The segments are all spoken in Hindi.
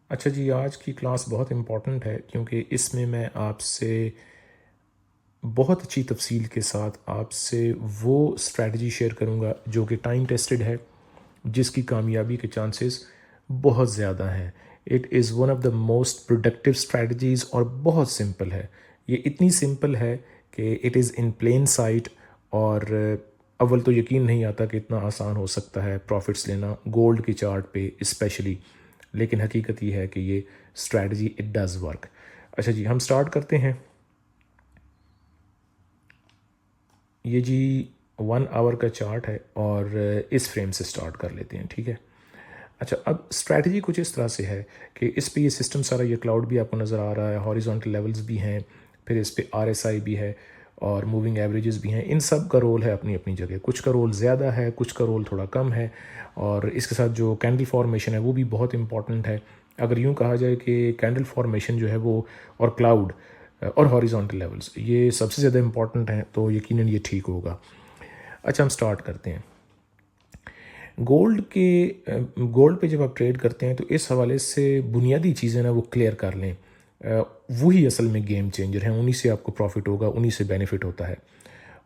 अच्छा जी, आज की क्लास बहुत इम्पॉर्टेंट है क्योंकि इसमें मैं आपसे बहुत अच्छी तफसील के साथ आपसे वो स्ट्रैटेजी शेयर करूंगा जो कि टाइम टेस्टेड है, जिसकी कामयाबी के चांसेस बहुत ज़्यादा हैं। It is one of the most productive strategies और बहुत सिंपल है। ये इतनी सिंपल है कि it is in plain sight. और अव्वल तो यकीन नहीं आता कि इतना आसान हो सकता है प्रॉफिट्स लेना गोल्ड के चार्ट पे स्पेशली। लेकिन हकीकत ये है कि ये स्ट्रैटेजी इट डज़ वर्क। अच्छा जी, हम स्टार्ट करते हैं। ये जी 1 आवर का चार्ट है और इस फ्रेम से स्टार्ट कर लेते हैं, ठीक है। अच्छा, अब स्ट्रैटेजी कुछ इस तरह से है कि इस पे ये सिस्टम सारा, ये क्लाउड भी आपको नज़र आ रहा है, हॉरिजॉन्टल लेवल्स भी हैं, फिर इस पे RSI भी है और मूविंग एवरेजेस भी हैं। इन सब का रोल है अपनी अपनी जगह, कुछ का रोल ज़्यादा है, कुछ का रोल थोड़ा कम है। और इसके साथ जो कैंडल फॉर्मेशन है वो भी बहुत इंपॉर्टेंट है। अगर यूँ कहा जाए कि कैंडल फॉर्मेशन जो है वो, और क्लाउड और हॉरिजॉन्टल लेवल्स, ये सबसे ज़्यादा इंपॉर्टेंट हैं, तो यकीनन ये ठीक होगा। अच्छा, हम स्टार्ट करते हैं। गोल्ड पे जब आप ट्रेड करते हैं तो इस हवाले से बुनियादी चीज़ें ना वो क्लियर कर लें। वही असल में गेम चेंजर हैं, उन्हीं से आपको प्रॉफिट होगा, उन्हीं से बेनिफिट होता है।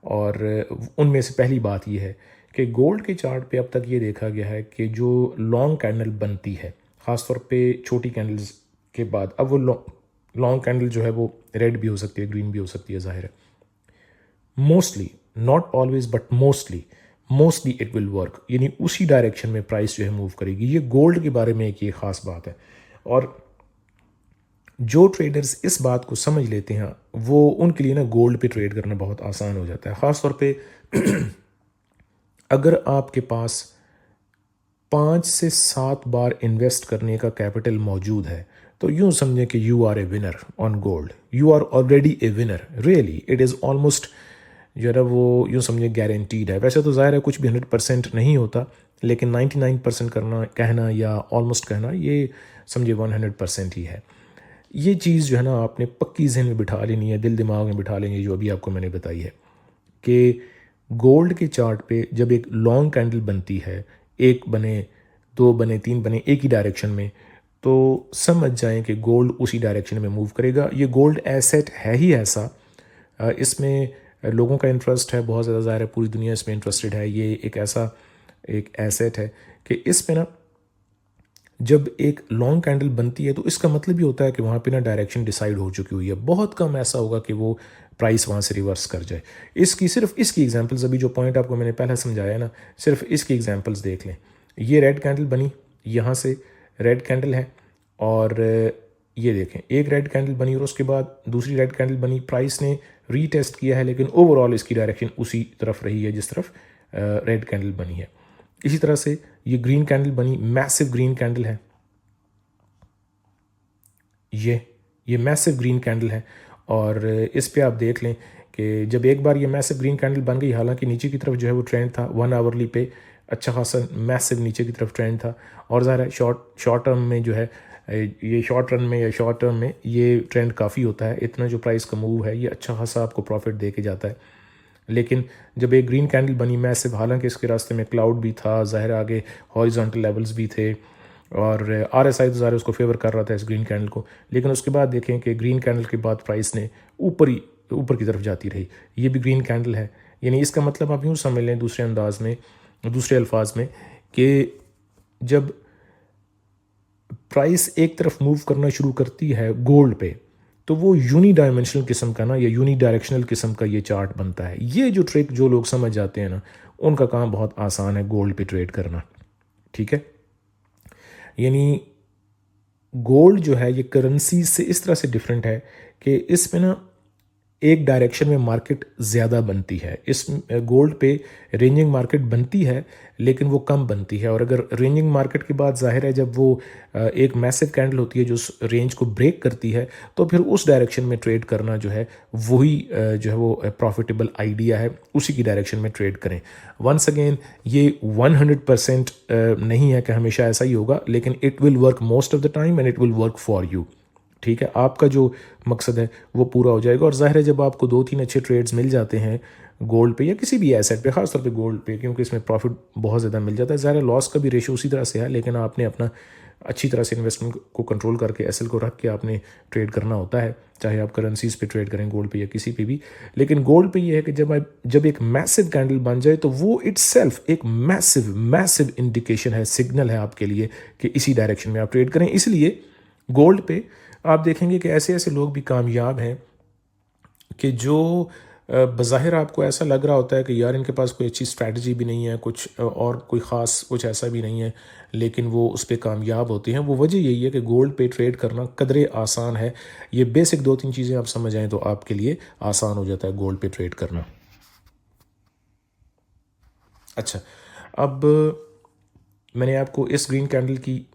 और उनमें से पहली बात यह है कि गोल्ड के चार्ट पे अब तक ये देखा गया है कि जो लॉन्ग कैंडल बनती है, ख़ासतौर पे छोटी कैंडल्स के बाद, अब वो लॉन्ग कैंडल जो है वो रेड भी हो सकती है, ग्रीन भी हो सकती है, ज़ाहिर है। Mostly, not always but mostly it will work, यानी उसी डायरेक्शन में प्राइस जो है मूव करेगी। ये गोल्ड के बारे में एक ये ख़ास बात है। और जो ट्रेडर्स इस बात को समझ लेते हैं वो, उनके लिए ना गोल्ड पे ट्रेड करना बहुत आसान हो जाता है। ख़ास तौर पे अगर आपके पास 5 से 7 बार इन्वेस्ट करने का कैपिटल मौजूद है तो यूं समझें कि you are a winner on gold. You are already a winner, really it is almost, जो है ना वो यूँ समझे गारंटीड है। वैसे तो ज़ाहिर है कुछ भी 100% नहीं होता, लेकिन 99% करना, कहना या ऑलमोस्ट कहना, ये समझे 100% ही है। ये चीज़ जो है ना आपने पक्की जहन में बिठा लेनी है, दिल दिमाग में बिठा लेंगे, जो अभी आपको मैंने बताई है कि गोल्ड के चार्ट पे जब एक लॉन्ग कैंडल बनती है, एक बने, दो बने, तीन बने एक ही डायरेक्शन में, तो समझ जाएं कि गोल्ड उसी डायरेक्शन में मूव करेगा। ये गोल्ड एसेट है ही ऐसा, इसमें लोगों का इंटरेस्ट है बहुत ज़्यादा, ज़ाहिर है पूरी दुनिया इसमें इंटरेस्टेड है। ये एक ऐसा एक एसेट है कि इस पे ना जब एक लॉन्ग कैंडल बनती है तो इसका मतलब ही होता है कि वहाँ पे ना डायरेक्शन डिसाइड हो चुकी हुई है। बहुत कम ऐसा होगा कि वो प्राइस वहाँ से रिवर्स कर जाए। सिर्फ इसकी एग्जांपल्स, अभी जो पॉइंट आपको मैंने पहले समझाया ना, सिर्फ इसकी एग्जांपल्स देख लें। ये रेड कैंडल बनी, यहाँ से रेड कैंडल है, और ये देखें एक रेड कैंडल बनी और उसके बाद दूसरी रेड कैंडल बनी। प्राइस ने रीटेस्ट किया है, लेकिन ओवरऑल इसकी डायरेक्शन उसी तरफ रही है जिस तरफ रेड कैंडल बनी है। इसी तरह से ये ग्रीन कैंडल बनी, मैसिव ग्रीन कैंडल है, ये मैसिव ग्रीन कैंडल है। और इस पे आप देख लें कि जब एक बार ये मैसिव ग्रीन कैंडल बन गई, हालांकि नीचे की तरफ जो है वो ट्रेंड था 1 आवरली पे, अच्छा खासा मैसिव नीचे की तरफ ट्रेंड था। और ज़ाहिर है शॉर्ट टर्म में जो है, ये शॉर्ट रन में या शॉर्ट टर्म में ये ट्रेंड काफ़ी होता है। इतना जो प्राइस का मूव है ये अच्छा खासा आपको प्रॉफिट दे के जाता है। लेकिन जब एक ग्रीन कैंडल बनी मैसिव, हालांकि इसके रास्ते में क्लाउड भी था, ज़ाहिर आगे हॉरिजॉन्टल लेवल्स भी थे, और RSI तो ज़ाहिर उसको फेवर कर रहा था इस ग्रीन कैंडल को। लेकिन उसके बाद देखें कि ग्रीन कैंडल के बाद प्राइस ने ऊपर की तरफ जाती रही। ये भी ग्रीन कैंडल है, यानी इसका मतलब आप यूँ समझ लें दूसरे अल्फाज में कि जब प्राइस एक तरफ मूव करना शुरू करती है गोल्ड पे, तो वो यूनी डायमेंशनल किस्म का ना, या यूनी डायरेक्शनल किस्म का ये चार्ट बनता है। ये जो ट्रिक जो लोग समझ जाते हैं ना, उनका काम बहुत आसान है गोल्ड पे ट्रेड करना, ठीक है। यानी गोल्ड जो है ये करेंसी से इस तरह से डिफरेंट है कि इसमें ना एक डायरेक्शन में मार्केट ज़्यादा बनती है। इस गोल्ड पे रेंजिंग मार्केट बनती है, लेकिन वो कम बनती है। और अगर रेंजिंग मार्केट के बाद ज़ाहिर है जब वो एक मैसिव कैंडल होती है जो उस रेंज को ब्रेक करती है, तो फिर उस डायरेक्शन में ट्रेड करना जो है वही जो है वो प्रॉफिटेबल आइडिया है, उसी की डायरेक्शन में ट्रेड करें। वंस अगेन, ये 100% नहीं है कि हमेशा ऐसा ही होगा, लेकिन it will work most of the time and it will work for you, ठीक है। आपका जो मकसद है वो पूरा हो जाएगा। और ज़ाहिर है जब आपको 2-3 अच्छे ट्रेड्स मिल जाते हैं गोल्ड पे या किसी भी एसेट पे, खासतौर पे गोल्ड पे, क्योंकि इसमें प्रॉफिट बहुत ज़्यादा मिल जाता है, ज़ाहिर है लॉस का भी रेशो उसी तरह से है, लेकिन आपने अपना अच्छी तरह से इन्वेस्टमेंट को कंट्रोल करके एसएल को रख के आपने ट्रेड करना होता है, चाहे आप करेंसीज पे ट्रेड करें, गोल्ड पे या किसी पे भी। लेकिन गोल्ड पे ये है कि जब एक मैसिव कैंडल बन जाए तो वो इटसेल्फ एक मैसिव मैसिव इंडिकेशन है, सिग्नल है आपके लिए कि इसी डायरेक्शन में आप ट्रेड करें। इसलिए गोल्ड पे आप देखेंगे कि ऐसे ऐसे लोग भी कामयाब हैं कि जो बज़ाहिर आपको ऐसा लग रहा होता है कि यार इनके पास कोई अच्छी स्ट्रैटेजी भी नहीं है, कुछ और कोई ख़ास कुछ ऐसा भी नहीं है, लेकिन वो उस पर कामयाब होते हैं। वो वजह यही है कि गोल्ड पे ट्रेड करना कदरे आसान है। ये बेसिक 2-3 चीज़ें आप समझ आएँ तो आपके लिए आसान हो जाता है गोल्ड पे ट्रेड करना। अच्छा, अब मैंने आपको इस ग्रीन कैंडल की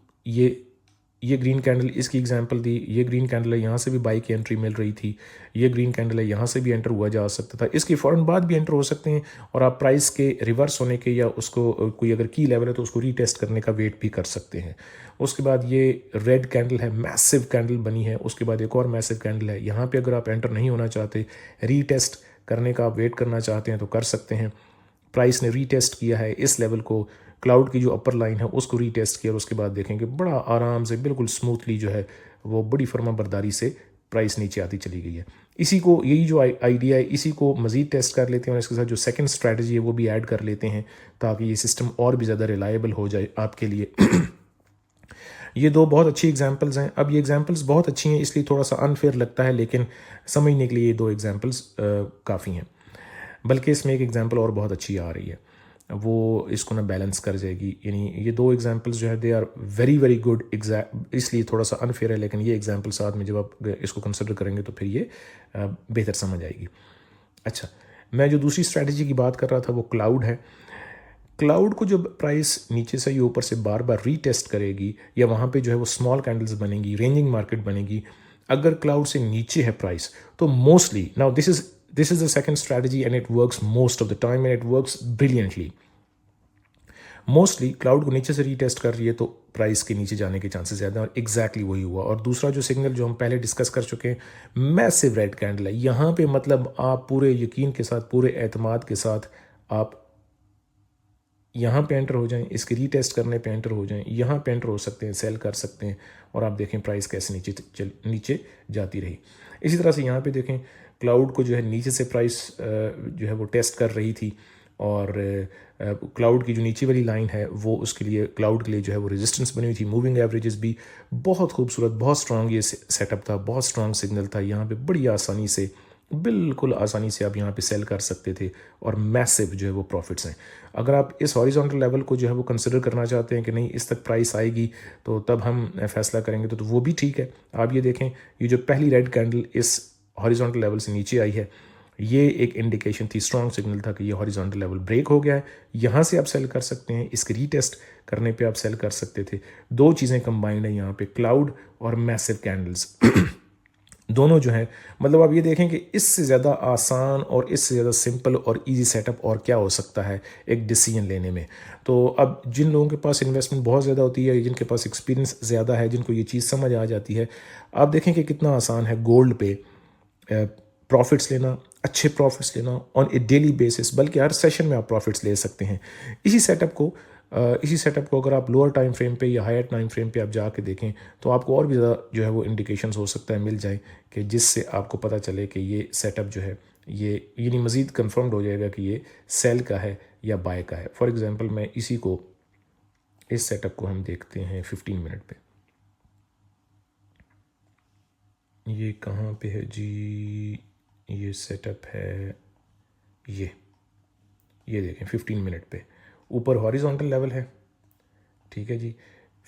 ये ग्रीन कैंडल इसकी एग्जांपल दी। ये ग्रीन कैंडल है, यहाँ से भी बाई की एंट्री मिल रही थी। ये ग्रीन कैंडल है, यहाँ से भी एंटर हुआ जा सकता था, इसके फ़ौरन बाद भी एंटर हो सकते हैं और आप प्राइस के रिवर्स होने के या उसको कोई अगर की लेवल है तो उसको रीटेस्ट करने का वेट भी कर सकते हैं। उसके बाद ये रेड कैंडल है, मैसिव कैंडल बनी है। उसके बाद एक और मैसिव कैंडल है, यहाँ पर अगर आप एंटर नहीं होना चाहते, रीटेस्ट करने का आप वेट करना चाहते हैं तो कर सकते हैं। प्राइस ने रीटेस्ट किया है इस लेवल को, क्लाउड की जो अपर लाइन है उसको रीटेस्ट किया और उसके बाद देखेंगे बड़ा आराम से बिल्कुल स्मूथली जो है वो बड़ी फर्मा बरदारी से प्राइस नीचे आती चली गई है। इसी को, यही जो आइडिया है, इसी को मज़ीद टेस्ट कर लेते हैं और इसके साथ जो सेकंड स्ट्रैटेजी है वो भी ऐड कर लेते हैं ताकि ये सिस्टम और भी ज़्यादा रिलायबल हो जाए आपके लिए। ये दो बहुत अच्छी एग्जांपल्स हैं। अब ये एग्जांपल्स बहुत अच्छी हैं इसलिए थोड़ा सा अनफेयर लगता है, लेकिन समझने के लिए ये दो एग्जांपल्स काफ़ी हैं। बल्कि इसमें एक एग्जांपल और बहुत अच्छी आ रही है, वो इसको ना बैलेंस कर जाएगी। यानी ये दो एग्जांपल्स जो है they are very very good, इसलिए थोड़ा सा अनफेयर है, लेकिन ये एग्जांपल साथ में जब आप इसको कंसिडर करेंगे तो फिर ये बेहतर समझ आएगी। अच्छा, मैं जो दूसरी स्ट्रैटेजी की बात कर रहा था वो क्लाउड है। क्लाउड को जब प्राइस नीचे से या ऊपर से बार बार रीटेस्ट करेगी या वहाँ पे जो है वो स्मॉल कैंडल्स बनेंगी, रेंजिंग मार्केट बनेगी, अगर क्लाउड से नीचे है प्राइस तो mostly, now this is the second strategy and it works most of the time and it works brilliantly. Mostly cloud को नीचे से रीटेस्ट कर रही है तो प्राइस के नीचे जाने के चांसेस ज़्यादा हैं और एग्जैक्टली वही हुआ। और दूसरा जो सिग्नल जो हम पहले डिस्कस कर चुके हैं, मैसिव रेड कैंडल है, यहाँ पे मतलब आप पूरे यकीन के साथ, पूरे एतमाद के साथ आप यहाँ पे एंटर हो जाएं, इसके रीटेस्ट करने पे एंटर हो जाएं, यहाँ पे एंटर हो सकते हैं, सेल कर सकते हैं और आप देखें प्राइस कैसे नीचे जाती रही। इसी तरह से यहाँ पे देखें क्लाउड को जो है नीचे से प्राइस जो है वो टेस्ट कर रही थी और क्लाउड की जो नीचे वाली लाइन है वो उसके लिए, क्लाउड के लिए जो है वो रेजिस्टेंस बनी हुई थी। मूविंग एवरेजेस भी बहुत खूबसूरत, बहुत स्ट्रॉन्ग ये सेटअप था, बहुत स्ट्रॉन्ग सिग्नल था। यहाँ पे बड़ी आसानी से, बिल्कुल आसानी से आप यहाँ पे सेल कर सकते थे और मैसिव जो है वो प्रॉफिट्स हैं। अगर आप इस हॉरिजॉन्टल लेवल को जो है वो कंसिडर करना चाहते हैं कि नहीं इस तक प्राइस आएगी तो तब हम फैसला करेंगे तो वो भी ठीक है। आप ये देखें, ये जो पहली रेड कैंडल इस हॉरिजॉन्टल लेवल से नीचे आई है, ये एक इंडिकेशन थी, स्ट्रॉन्ग सिग्नल था कि ये हॉरिजॉन्टल लेवल ब्रेक हो गया है। यहाँ से आप सेल कर सकते हैं, इसके रीटेस्ट करने पे आप सेल कर सकते थे। दो चीज़ें कंबाइंड है यहाँ पे, क्लाउड और मैसिव कैंडल्स दोनों जो है, मतलब आप ये देखें कि इससे ज़्यादा आसान और इससे ज़्यादा सिंपल और इजी सेटअप और क्या हो सकता है एक डिसीजन लेने में। तो अब जिन लोगों के पास इन्वेस्टमेंट बहुत ज़्यादा होती है, जिनके पास एक्सपीरियंस ज़्यादा है, जिनको ये चीज़ समझ आ जाती है, आप देखें कि कितना आसान है गोल्ड पे प्रॉफिट्स लेना, अच्छे प्रॉफिट्स लेना ऑन ए डेली बेसिस, बल्कि हर सेशन में आप प्रॉफिट्स ले सकते हैं। इसी सेटअप को अगर आप लोअर टाइम फ्रेम पे या हायर टाइम फ्रेम पे आप जाके देखें तो आपको और भी ज़्यादा जो है वो इंडिकेशंस हो सकता है मिल जाए कि जिससे आपको पता चले कि ये सेटअप जो है ये यानी मज़ीद कन्फर्म्ड हो जाएगा कि ये सेल का है या बाय का है। फॉर एग्ज़ाम्पल मैं इस सेटअप को हम देखते हैं 15 मिनट पे। ये कहाँ पे है जी, ये सेटअप है, ये देखें 15 मिनट पे ऊपर हॉरिजॉन्टल लेवल है, ठीक है जी।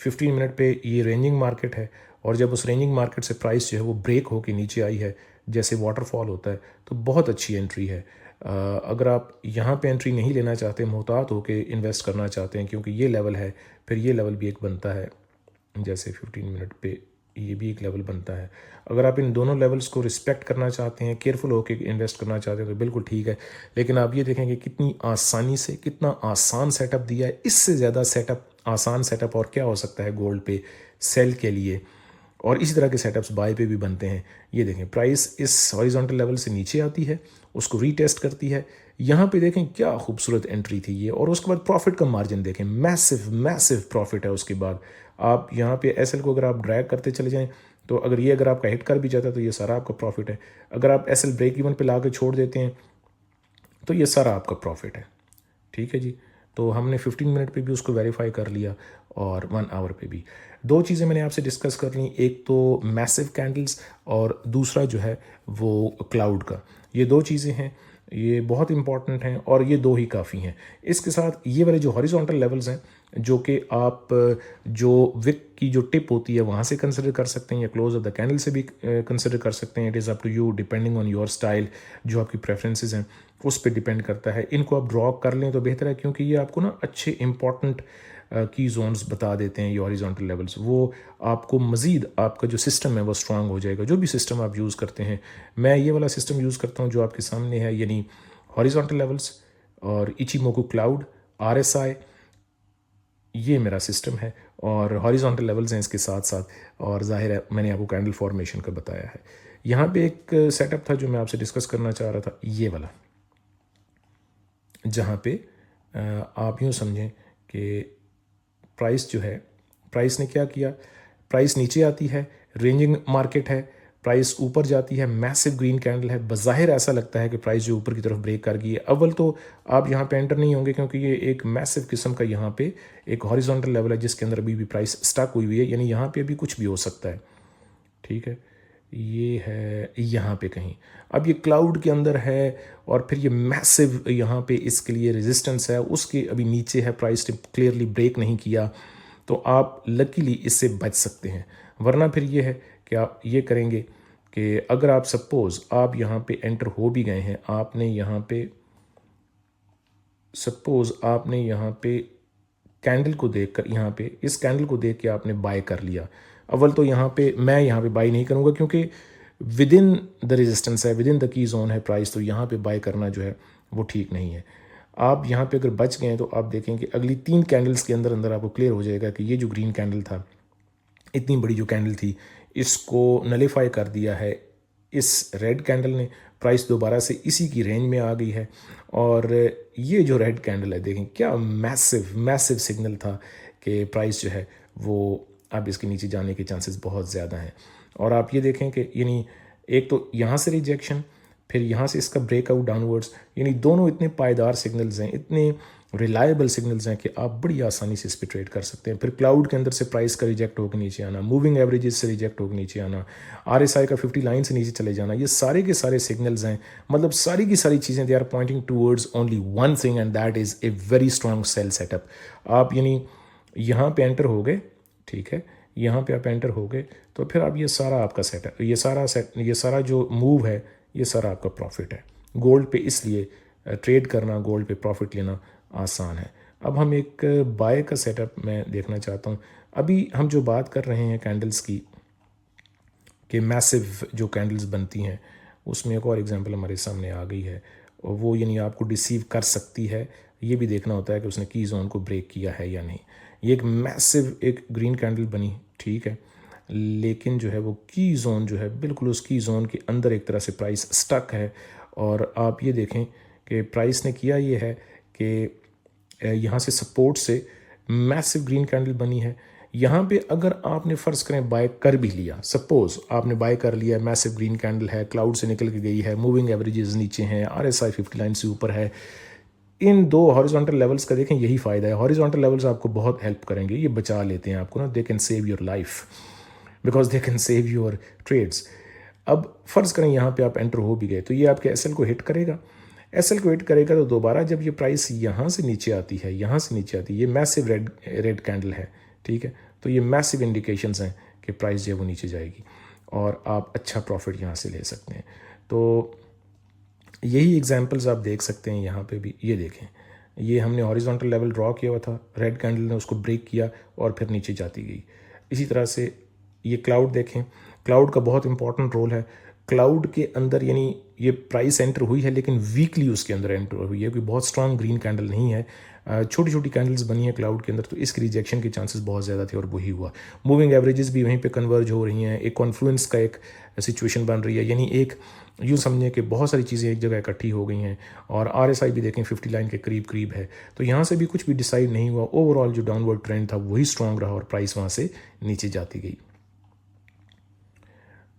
15 मिनट पे ये रेंजिंग मार्केट है और जब उस रेंजिंग मार्केट से प्राइस जो है वो ब्रेक होकर नीचे आई है, जैसे वाटरफॉल होता है, तो बहुत अच्छी एंट्री है। अगर आप यहाँ पे एंट्री नहीं लेना चाहते, मोहतात होकर इन्वेस्ट करना चाहते हैं, क्योंकि ये लेवल है, फिर ये लेवल भी एक बनता है, जैसे 15 मिनट पे ये भी एक लेवल बनता है। अगर आप इन दोनों लेवल्स को रिस्पेक्ट करना चाहते हैं, केयरफुल होकर इन्वेस्ट करना चाहते हैं तो बिल्कुल ठीक है। लेकिन आप ये देखें कि कितनी आसानी से, कितना आसान सेटअप दिया है। इससे ज़्यादा आसान सेटअप और क्या हो सकता है गोल्ड पे सेल के लिए। और इसी तरह के सेटअप्स बाय पे भी बनते हैं। ये देखें प्राइस इस हॉरिजॉन्टल लेवल से नीचे आती है, उसको रीटेस्ट करती है। यहाँ पे देखें क्या खूबसूरत एंट्री थी ये, और उसके बाद प्रॉफिट का मार्जिन देखें, मैसिव मैसिव प्रॉफिट है। उसके बाद आप यहाँ पे एसएल को अगर आप ड्रैग करते चले जाएं तो अगर आपका हिट कर भी जाता है तो ये सारा आपका प्रॉफिट है। अगर आप एसएल ब्रेक इवन पे ला के छोड़ देते हैं तो ये सारा आपका प्रॉफिट है। ठीक है जी। तो हमने 15 मिनट पे भी उसको वेरीफाई कर लिया और 1 आवर पे भी। दो चीज़ें मैंने आपसे डिस्कस कर ली, एक तो मैसिव कैंडल्स और दूसरा जो है वो क्लाउड का। ये दो चीज़ें हैं, ये बहुत इंपॉर्टेंट हैं और ये दो ही काफ़ी हैं। इसके साथ ये वाले जो हॉरिजॉन्टल लेवल्स हैं जो कि आप जो विक की जो टिप होती है वहाँ से कंसिडर कर सकते हैं या क्लोज ऑफ द कैंडल से भी कंसिडर कर सकते हैं। It is up to you, depending on your style, जो आपकी प्रेफरेंसेस हैं उस पर डिपेंड करता है। इनको आप ड्रॉ कर लें तो बेहतर है, क्योंकि ये आपको ना अच्छे इंपॉर्टेंट की जोन्स बता देते हैं ये हॉरिजॉन्टल लेवल्स। वो आपको मज़ीद आपका जो सिस्टम है वो स्ट्रांग हो जाएगा, जो भी सिस्टम आप यूज़ करते हैं। मैं ये वाला सिस्टम यूज़ करता हूँ जो आपके सामने है, यानी हॉरिजॉन्टल लेवल्स और इचिमोकू क्लाउड, RSI, ये मेरा सिस्टम है। और हॉरिजॉन्टल लेवल्स हैं इसके साथ साथ, और जाहिर है मैंने आपको कैंडल फॉर्मेशन का बताया है। यहाँ पे एक सेटअप था जो मैं आपसे डिस्कस करना चाह रहा था, ये वाला, जहाँ पे आप यूँ समझें कि प्राइस जो है, प्राइस ने क्या किया, प्राइस नीचे आती है, रेंजिंग मार्केट है, प्राइस ऊपर जाती है, मैसिव ग्रीन कैंडल है। बज़ाहिर ऐसा लगता है कि प्राइस जो ऊपर की तरफ ब्रेक कर गई है। अव्वल तो आप यहाँ पे एंटर नहीं होंगे क्योंकि ये एक मैसिव किस्म का यहाँ पे एक हॉरिजॉन्टल लेवल है जिसके अंदर अभी भी प्राइस स्टक हुई है, यानी यहाँ पे अभी कुछ भी हो सकता है। ठीक है, ये है यहाँ पे कहीं, अब ये क्लाउड के अंदर है और फिर ये मैसिव यहाँ पे इसके लिए रेजिस्टेंस है, उसके अभी नीचे है, प्राइस ने क्लियरली ब्रेक नहीं किया, तो आप लकीली इससे बच सकते हैं। वरना फिर ये है कि आप ये करेंगे कि अगर आप सपोज़ आप यहाँ पे एंटर हो भी गए हैं, आपने यहाँ पे सपोज़ आपने यहाँ पे कैंडल को देखकर, यहाँ पे इस कैंडल को देख के आपने बाय कर लिया। अव्वल तो मैं यहाँ पे बाय नहीं करूँगा क्योंकि विद इन द रेजिस्टेंस है, with in the key zone है प्राइस, तो यहाँ पे बाय करना जो है वो ठीक नहीं है। आप यहाँ पे अगर बच गए तो आप देखें कि अगली 3 कैंडल्स के अंदर अंदर आपको क्लियर हो जाएगा कि ये जो ग्रीन कैंडल था, इतनी बड़ी जो कैंडल थी, इसको नलीफाई कर दिया है इस रेड कैंडल ने। प्राइस दोबारा से इसी की रेंज में आ गई है, और ये जो रेड कैंडल है देखें क्या मैसिव मैसिव सिग्नल था कि प्राइस जो है वो अब इसके नीचे जाने के चांसेस बहुत ज़्यादा हैं। और आप ये देखें कि यानी एक तो यहाँ से रिजेक्शन, फिर यहाँ से इसका ब्रेकआउट डाउनवर्ड्स, यानी दोनों इतने पायदार सिग्नल्स हैं, इतने रिलायबल सिग्नल्स हैं कि आप बड़ी आसानी से इस पर ट्रेड कर सकते हैं। फिर क्लाउड के अंदर से प्राइस का रिजेक्ट होकर नीचे आना, मूविंग एवरेजेस से रिजेक्ट होकर नीचे आना, RSI का 50 लाइन से नीचे चले जाना, ये सारे के सारे सिग्नल्स हैं। मतलब सारी की सारी चीज़ें they are pointing towards only one thing, and that is a very strong sell setup. आप यानी यहाँ पे एंटर हो गए, ठीक है, यहाँ पे आप एंटर हो गए तो फिर आप ये सारा आपका सेटअप, ये सारा जो मूव है ये सारा आपका प्रॉफिट है। गोल्ड पे इसलिए ट्रेड करना, गोल्ड पे प्रॉफिट लेना आसान है। अब हम एक बाय का सेटअप मैं देखना चाहता हूँ। अभी हम जो बात कर रहे हैं कैंडल्स की, कि मैसिव जो कैंडल्स बनती हैं, उसमें एक और एग्जांपल हमारे सामने आ गई है, और वो यानी आपको डिसीव कर सकती है। ये भी देखना होता है कि उसने की जोन को ब्रेक किया है या नहीं। ये एक मैसिव एक ग्रीन कैंडल बनी, ठीक है, लेकिन जो है वो की जोन जो है बिल्कुल उस की जोन के अंदर एक तरह से प्राइस स्टक है। और आप ये देखें कि प्राइस ने किया ये है कि यहाँ से सपोर्ट से मैसिव ग्रीन कैंडल बनी है। यहाँ पे अगर आपने फ़र्ज़ करें बाय कर भी लिया, सपोज़ आपने बाय कर लिया, मैसिव ग्रीन कैंडल है, क्लाउड से निकल के गई है, मूविंग एवरेजेस नीचे हैं, RSI 50 लाइन से ऊपर है, इन दो हॉरिजॉन्टल लेवल्स का देखें यही फ़ायदा है। हॉरिजॉन्टल लेवल्स आपको बहुत हेल्प करेंगे, ये बचा लेते हैं आपको ना, they can save your life because they can save your trades. अब फ़र्ज़ करें यहाँ पे आप एंटर हो भी गए तो ये आपके SL को हिट करेगा, SL को हिट करेगा तो दोबारा जब ये प्राइस यहाँ से नीचे आती है, यहाँ से नीचे आती है, ये मैसिव रेड कैंडल है, ठीक है, तो ये मैसिव इंडिकेशंस हैं कि प्राइस जो है वो नीचे जाएगी और आप अच्छा प्रॉफिट यहाँ से ले सकते हैं। तो यही एग्जांपल्स आप देख सकते हैं यहाँ पे भी। ये देखें, ये हमने हॉरिजॉन्टल लेवल ड्रॉ किया हुआ था, रेड कैंडल ने उसको ब्रेक किया और फिर नीचे जाती गई। इसी तरह से ये क्लाउड देखें, क्लाउड का बहुत इंपॉर्टेंट रोल है। क्लाउड के अंदर यानी ये प्राइस एंटर हुई है लेकिन वीकली उसके अंदर एंटर हुई है, कोई बहुत स्ट्रांग ग्रीन कैंडल नहीं है, छोटी छोटी कैंडल्स बनी हैं क्लाउड के अंदर, तो इसके रिजेक्शन के चांसेस बहुत ज़्यादा थे और वही हुआ। मूविंग एवरेजेस भी वहीं पे कन्वर्ज हो रही हैं, एक कॉन्फ्लुएंस का एक सिचुएशन बन रही है, यानी एक यूँ समझें कि बहुत सारी चीज़ें एक जगह इकट्ठी हो गई हैं। और RSI भी देखें 50 लाइन के करीब करीब है, तो यहाँ से भी कुछ भी डिसाइड नहीं हुआ। ओवरऑल जो डाउनवर्ड ट्रेंड था वही स्ट्रॉन्ग रहा और प्राइस वहाँ से नीचे जाती गई।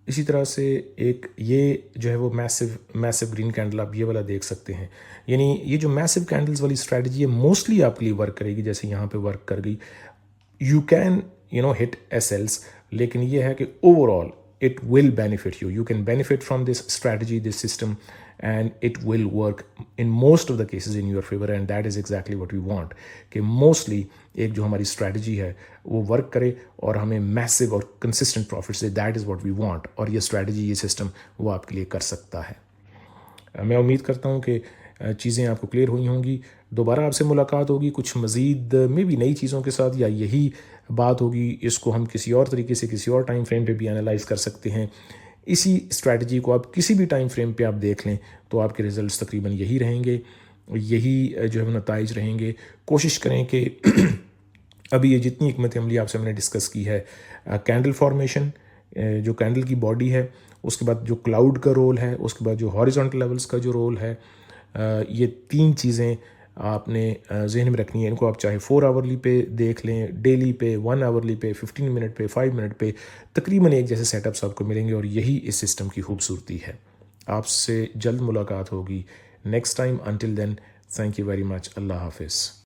इसी तरह से एक ये जो है वो मैसिव ग्रीन कैंडल आप ये वाला देख सकते हैं, यानी ये जो मैसिव कैंडल्स वाली स्ट्रैटेजी है मोस्टली आपके लिए वर्क करेगी, जैसे यहाँ पे वर्क कर गई। यू कैन हिट SLs, लेकिन ये है कि overall it will benefit you. You can benefit from this strategy, this system, and it will work in most of the cases in your favor, and that is exactly what we want, कि mostly एक जो हमारी strategy है वो work करे और हमें massive और consistent profits they, that is what we want, और ये strategy, ये system वो आपके लिए कर सकता है। मैं उम्मीद करता हूँ कि चीज़ें आपको क्लियर हुई होंगी। दोबारा आपसे मुलाकात होगी कुछ मज़ीद में भी नई चीज़ों के साथ, या यही बात होगी, इसको हम किसी और तरीके से किसी और टाइम फ्रेम पे भी एनालाइज कर सकते हैं। इसी स्ट्रैटेजी को आप किसी भी टाइम फ्रेम पे आप देख लें तो आपके रिजल्ट्स तकरीबन यही रहेंगे, यही जो है नताइज रहेंगे। कोशिश करें कि अभी ये जितनी हिकमत अमली आपसे मैंने डिस्कस की है, कैंडल फॉर्मेशन, जो कैंडल की बॉडी है, उसके बाद जो क्लाउड का रोल है, उसके बाद जो हॉरिजॉन्टल लेवल्स का जो रोल है, ये तीन चीज़ें आपने जहन में रखनी है। इनको आप चाहे 4 आवरली पे देख लें, डेली पे, 1 आवरली पे, 15 मिनट पे, 5 मिनट पे, तकरीबन एक जैसे सेटअप्स आपको मिलेंगे, और यही इस सिस्टम की खूबसूरती है। आपसे जल्द मुलाकात होगी next time. Until then, thank you very much. अल्लाह हाफिज़।